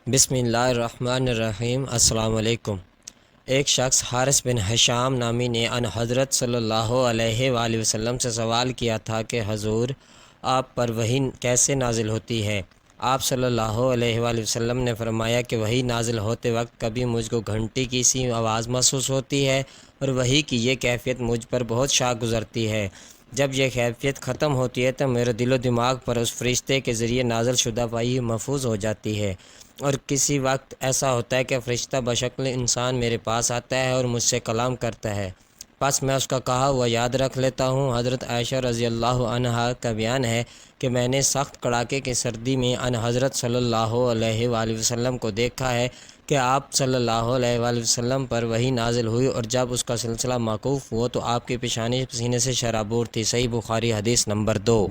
بسم اللہ الرحمن الرحیم۔ السلام علیکم۔ ایک شخص حارث بن حشام نامی نے ان حضرت صلی اللہ علیہ وآلہ وسلم سے سوال کیا تھا کہ حضور، آپ پر وحی کیسے نازل ہوتی ہے؟ آپ صلی اللہ علیہ وآلہ وسلم نے فرمایا کہ وحی نازل ہوتے وقت کبھی مجھ کو گھنٹی کی سی آواز محسوس ہوتی ہے اور وحی کی یہ کیفیت مجھ پر بہت شاق گزرتی ہے۔ جب یہ کیفیت ختم ہوتی ہے تو میرے دل و دماغ پر اس فرشتے کے ذریعے نازل شدہ وحی محفوظ ہو جاتی ہے، اور کسی وقت ایسا ہوتا ہے کہ فرشتہ بشکل انسان میرے پاس آتا ہے اور مجھ سے کلام کرتا ہے، بس میں اس کا کہا ہوا یاد رکھ لیتا ہوں۔ حضرت عائشہ رضی اللہ عنہا کا بیان ہے کہ میں نے سخت کڑاکے کی سردی میں ان حضرت صلی اللہ علیہ وآلہ وسلم کو دیکھا ہے کہ آپ صلی اللہ علیہ وآلہ وسلم پر وحی نازل ہوئی، اور جب اس کا سلسلہ موقوف ہوا تو آپ کی پیشانی پسینے سے شرابور تھی۔ صحیح بخاری حدیث نمبر 2۔